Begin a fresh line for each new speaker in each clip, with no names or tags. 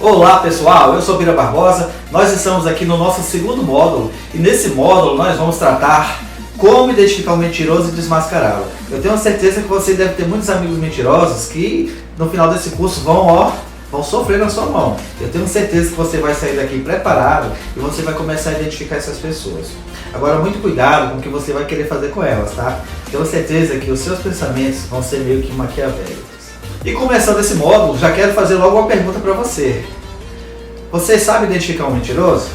Olá pessoal, eu sou Bira Barbosa, nós estamos aqui no nosso segundo módulo e nesse módulo nós vamos tratar como identificar um mentiroso e desmascará-lo. Eu tenho certeza que você deve ter muitos amigos mentirosos que no final desse curso vão sofrer na sua mão. Eu tenho certeza que você vai sair daqui preparado e você vai começar a identificar essas pessoas. Agora, muito cuidado com o que você vai querer fazer com elas, tá? Tenho certeza que os seus pensamentos vão ser meio que maquiavélicos. E começando esse módulo, já quero fazer logo uma pergunta para você. Você sabe identificar um mentiroso?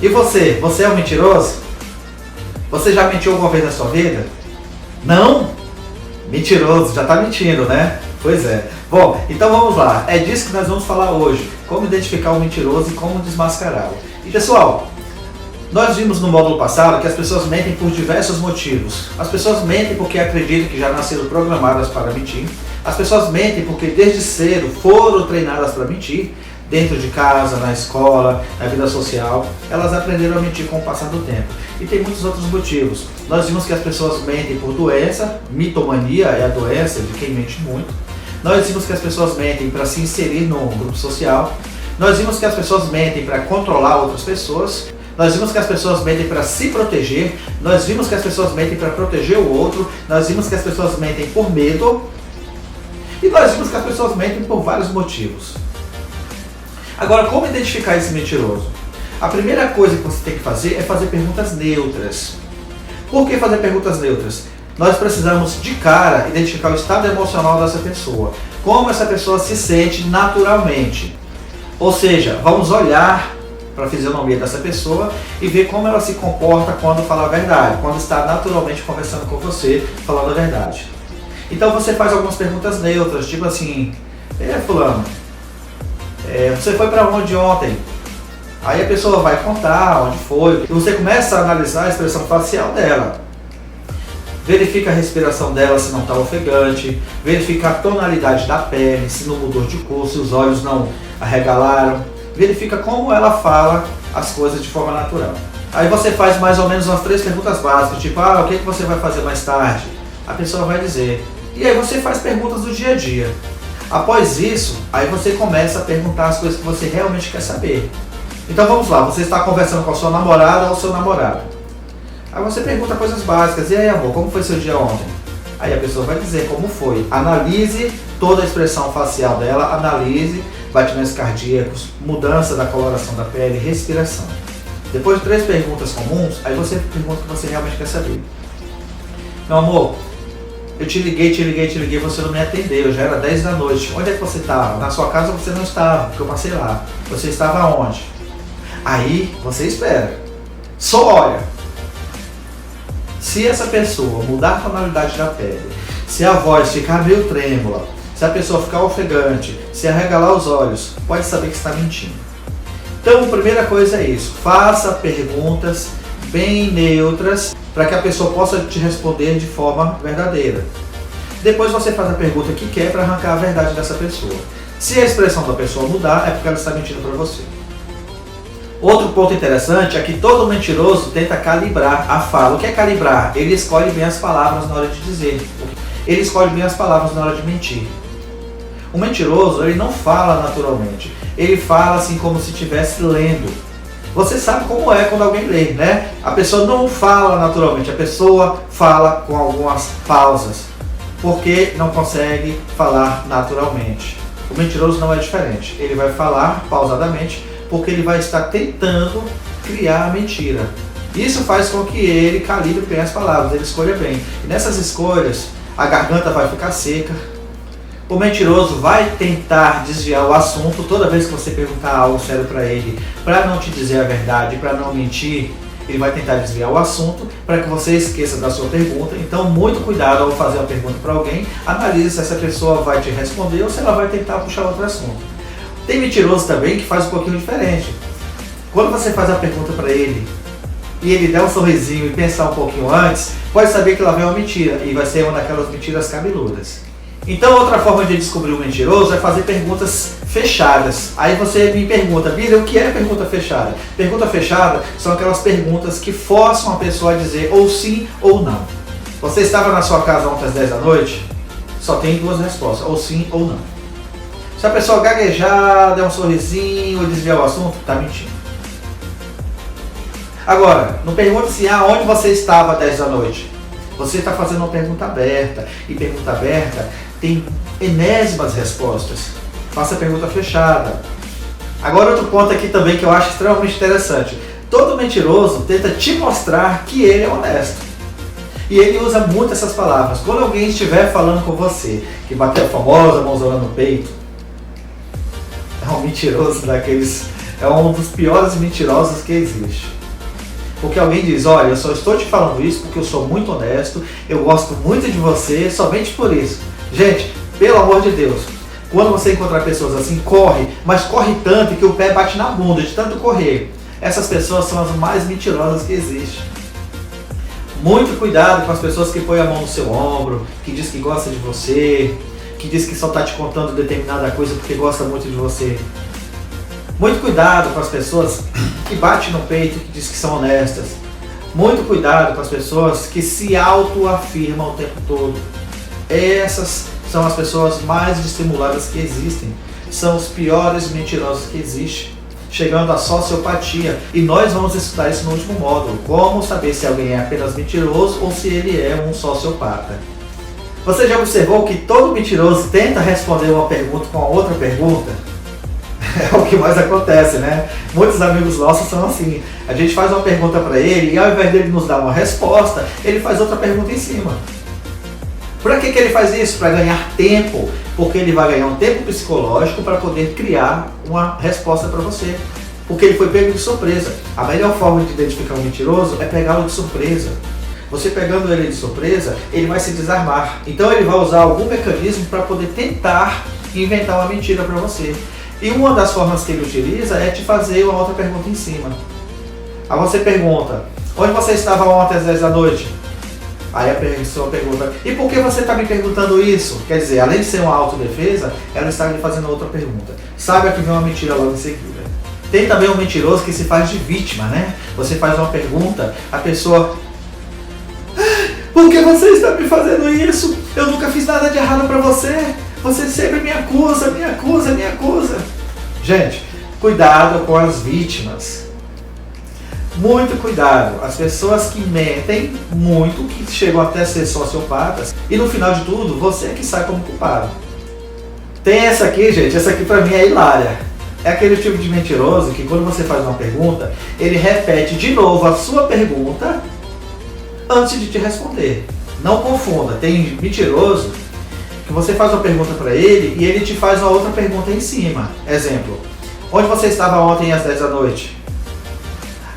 E você? Você é um mentiroso? Você já mentiu alguma vez na sua vida? Não? Mentiroso, já está mentindo, né? Pois é. Bom, então vamos lá. É disso que nós vamos falar hoje. Como identificar um mentiroso e como desmascará-lo. E pessoal, nós vimos no módulo passado que as pessoas mentem por diversos motivos. As pessoas mentem porque acreditam que já nasceram programadas para mentir. As pessoas mentem porque desde cedo foram treinadas para mentir. Dentro de casa, na escola, na vida social, elas aprenderam a mentir com o passar do tempo. E tem muitos outros motivos. Nós vimos que as pessoas mentem por doença, mitomania é a doença de quem mente muito. Nós vimos que as pessoas mentem para se inserir num grupo social. Nós vimos que as pessoas mentem para controlar outras pessoas. Nós vimos que as pessoas mentem para se proteger. Nós vimos que as pessoas mentem para proteger o outro. Nós vimos que as pessoas mentem por medo. E nós vimos que as pessoas mentem por vários motivos. Agora, como identificar esse mentiroso? A primeira coisa que você tem que fazer é fazer perguntas neutras. Por que fazer perguntas neutras? Nós precisamos, de cara, identificar o estado emocional dessa pessoa. Como essa pessoa se sente naturalmente. Ou seja, vamos olhar para a fisionomia dessa pessoa e ver como ela se comporta quando fala a verdade. Quando está naturalmente conversando com você, falando a verdade. Então você faz algumas perguntas neutras, tipo assim, fulano, você foi para onde ontem? Aí a pessoa vai contar onde foi. E você começa a analisar a expressão facial dela. Verifica a respiração dela se não está ofegante. Verifica a tonalidade da pele, se não mudou de cor, se os olhos não arregalaram. Verifica como ela fala as coisas de forma natural. Aí você faz mais ou menos umas 3 perguntas básicas, tipo, o que você vai fazer mais tarde? A pessoa vai dizer. E aí você faz perguntas do dia a dia. Após isso, aí você começa a perguntar as coisas que você realmente quer saber. Então vamos lá, você está conversando com a sua namorada ou seu namorado. Aí você pergunta coisas básicas. E aí, amor, como foi seu dia ontem? Aí a pessoa vai dizer como foi. Analise toda a expressão facial dela, analise batimentos cardíacos, mudança da coloração da pele, respiração. Depois de 3 perguntas comuns, aí você pergunta o que você realmente quer saber. Meu amor, eu te liguei, você não me atendeu, já era 10 da noite. Onde é que você estava? Na sua casa você não estava, porque eu passei lá. Você estava onde? Aí você espera. Só olha. Se essa pessoa mudar a tonalidade da pele, se a voz ficar meio trêmula, se a pessoa ficar ofegante, se arregalar os olhos, pode saber que está mentindo. Então, a primeira coisa é isso. Faça perguntas bem neutras para que a pessoa possa te responder de forma verdadeira. Depois você faz a pergunta que quer para arrancar a verdade dessa pessoa. Se a expressão da pessoa mudar, é porque ela está mentindo para você. Outro ponto interessante é que todo mentiroso tenta calibrar a fala. O que é calibrar? Ele escolhe bem as palavras na hora de dizer. Ele escolhe bem as palavras na hora de mentir. O mentiroso, ele não fala naturalmente. Ele fala assim como se estivesse lendo. Você sabe como é quando alguém lê, né? A pessoa não fala naturalmente, a pessoa fala com algumas pausas, porque não consegue falar naturalmente. O mentiroso não é diferente, ele vai falar pausadamente, porque ele vai estar tentando criar a mentira. Isso faz com que ele calibre bem as palavras, ele escolha bem. E nessas escolhas, a garganta vai ficar seca. O mentiroso vai tentar desviar o assunto toda vez que você perguntar algo sério para ele, para não te dizer a verdade, para não mentir, ele vai tentar desviar o assunto para que você esqueça da sua pergunta. Então, muito cuidado ao fazer uma pergunta para alguém, analise se essa pessoa vai te responder ou se ela vai tentar puxar outro assunto. Tem mentiroso também que faz um pouquinho diferente. Quando você faz a pergunta para ele e ele der um sorrisinho e pensar um pouquinho antes, pode saber que lá vem uma mentira e vai ser uma daquelas mentiras cabeludas. Então, outra forma de descobrir o mentiroso é fazer perguntas fechadas. Aí você me pergunta, Bira, o que é pergunta fechada? Pergunta fechada são aquelas perguntas que forçam a pessoa a dizer ou sim ou não. Você estava na sua casa ontem às 10 da noite? Só tem 2 respostas, ou sim ou não. Se a pessoa gaguejar, der um sorrisinho ou desviar o assunto, está mentindo. Agora, não pergunte se onde você estava às 10 da noite. Você está fazendo uma pergunta aberta. E pergunta aberta tem enésimas respostas. Faça a pergunta fechada. Agora outro ponto aqui também que eu acho extremamente interessante. Todo mentiroso tenta te mostrar que ele é honesto. E ele usa muito essas palavras. Quando alguém estiver falando com você, que bateu a famosa mãozona no peito, é um mentiroso daqueles, é um dos piores mentirosos que existe. Porque alguém diz, olha, eu só estou te falando isso porque eu sou muito honesto, eu gosto muito de você, somente por isso. Gente, pelo amor de Deus, quando você encontrar pessoas assim, corre, mas corre tanto que o pé bate na bunda de tanto correr. Essas pessoas são as mais mentirosas que existem. Muito cuidado com as pessoas que põem a mão no seu ombro, que diz que gosta de você, que diz que só está te contando determinada coisa porque gosta muito de você. Muito cuidado com as pessoas que batem no peito e que diz que são honestas. Muito cuidado com as pessoas que se autoafirmam o tempo todo. Essas são as pessoas mais dissimuladas que existem. São os piores mentirosos que existem, chegando à sociopatia. E nós vamos estudar isso no último módulo. Como saber se alguém é apenas mentiroso ou se ele é um sociopata. Você já observou que todo mentiroso tenta responder uma pergunta com a outra pergunta? É o que mais acontece, né? Muitos amigos nossos são assim. A gente faz uma pergunta para ele e ao invés dele nos dar uma resposta, ele faz outra pergunta em cima. Para que ele faz isso? Para ganhar tempo. Porque ele vai ganhar um tempo psicológico para poder criar uma resposta para você. Porque ele foi pego de surpresa. A melhor forma de identificar um mentiroso é pegá-lo de surpresa. Você pegando ele de surpresa, ele vai se desarmar. Então ele vai usar algum mecanismo para poder tentar inventar uma mentira para você. E uma das formas que ele utiliza é te fazer uma outra pergunta em cima. Aí você pergunta, onde você estava ontem às 10 da noite? Aí a pessoa pergunta, e por que você está me perguntando isso? Quer dizer, além de ser uma autodefesa, ela está lhe fazendo outra pergunta. Saiba que vem uma mentira logo em seguida. Tem também um mentiroso que se faz de vítima, né? Você faz uma pergunta, a pessoa... Por que você está me fazendo isso? Eu nunca fiz nada de errado para você. Você sempre me acusa, me acusa, me acusa. Gente, cuidado com as vítimas. Muito cuidado. As pessoas que mentem muito, que chegam até a ser sociopatas, e no final de tudo, você é que sai como culpado. Tem essa aqui, gente, essa aqui pra mim é hilária. É aquele tipo de mentiroso que quando você faz uma pergunta, ele repete de novo a sua pergunta antes de te responder. Não confunda, tem mentiroso que você faz uma pergunta para ele e ele te faz uma outra pergunta em cima. Exemplo, onde você estava ontem às 10 da noite?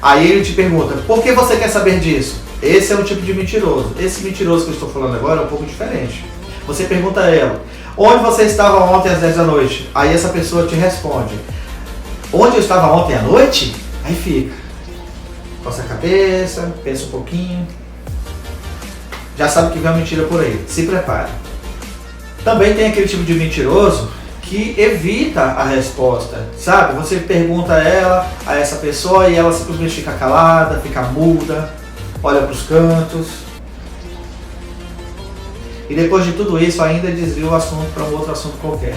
Aí ele te pergunta, por que você quer saber disso? Esse é um tipo de mentiroso. Esse mentiroso que eu estou falando agora é um pouco diferente. Você pergunta a ela, onde você estava ontem às 10 da noite? Aí essa pessoa te responde, onde eu estava ontem à noite? Aí fica, coça a cabeça, pensa um pouquinho, já sabe que vem uma mentira por aí, se prepare. Também tem aquele tipo de mentiroso que evita a resposta, sabe? Você pergunta a essa pessoa e ela simplesmente fica calada, fica muda, olha para os cantos. E depois de tudo isso ainda desvia o assunto para um outro assunto qualquer.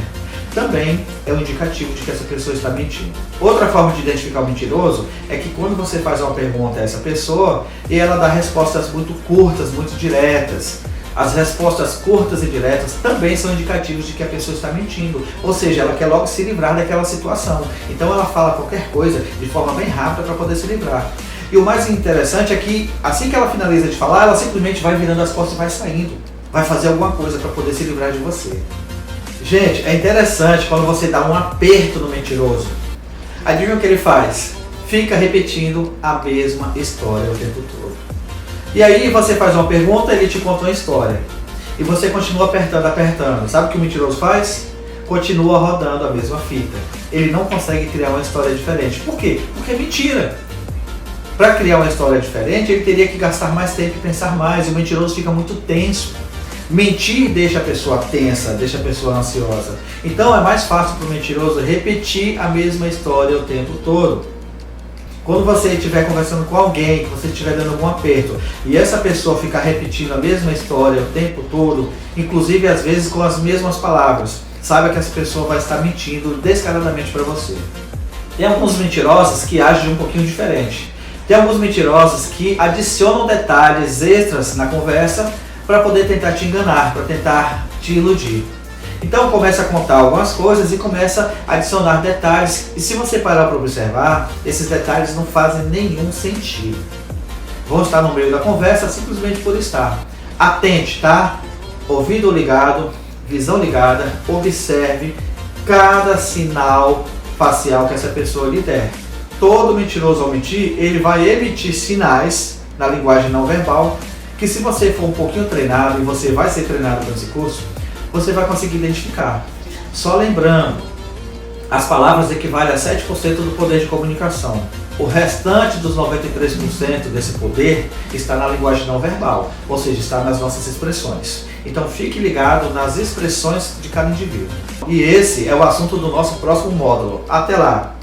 Também é um indicativo de que essa pessoa está mentindo. Outra forma de identificar o mentiroso é que quando você faz uma pergunta a essa pessoa e ela dá respostas muito curtas, muito diretas. As respostas curtas e diretas também são indicativos de que a pessoa está mentindo. Ou seja, ela quer logo se livrar daquela situação. Então ela fala qualquer coisa de forma bem rápida para poder se livrar. E o mais interessante é que assim que ela finaliza de falar, ela simplesmente vai virando as costas e vai saindo. Vai fazer alguma coisa para poder se livrar de você. Gente, é interessante quando você dá um aperto no mentiroso. Adivinha o que ele faz? Fica repetindo a mesma história o tempo todo. E aí você faz uma pergunta, ele te conta uma história. E você continua apertando, apertando. Sabe o que o mentiroso faz? Continua rodando a mesma fita. Ele não consegue criar uma história diferente. Por quê? Porque é mentira. Para criar uma história diferente, ele teria que gastar mais tempo e pensar mais. E o mentiroso fica muito tenso. Mentir deixa a pessoa tensa, deixa a pessoa ansiosa. Então é mais fácil para o mentiroso repetir a mesma história o tempo todo. Quando você estiver conversando com alguém, que você estiver dando algum aperto, e essa pessoa ficar repetindo a mesma história o tempo todo, inclusive às vezes com as mesmas palavras, saiba que essa pessoa vai estar mentindo descaradamente para você. Tem alguns mentirosos que agem um pouquinho diferente. Tem alguns mentirosos que adicionam detalhes extras na conversa para poder tentar te enganar, para tentar te iludir. Então começa a contar algumas coisas e começa a adicionar detalhes, e se você parar para observar, esses detalhes não fazem nenhum sentido. Vão estar no meio da conversa simplesmente por estar. Atente, tá? Ouvido ligado, visão ligada, observe cada sinal facial que essa pessoa lhe der. Todo mentiroso ao mentir, ele vai emitir sinais na linguagem não verbal, que se você for um pouquinho treinado, e você vai ser treinado nesse curso, você vai conseguir identificar. Só lembrando, as palavras equivalem a 7% do poder de comunicação. O restante dos 93% desse poder está na linguagem não verbal, ou seja, está nas nossas expressões. Então fique ligado nas expressões de cada indivíduo. E esse é o assunto do nosso próximo módulo. Até lá!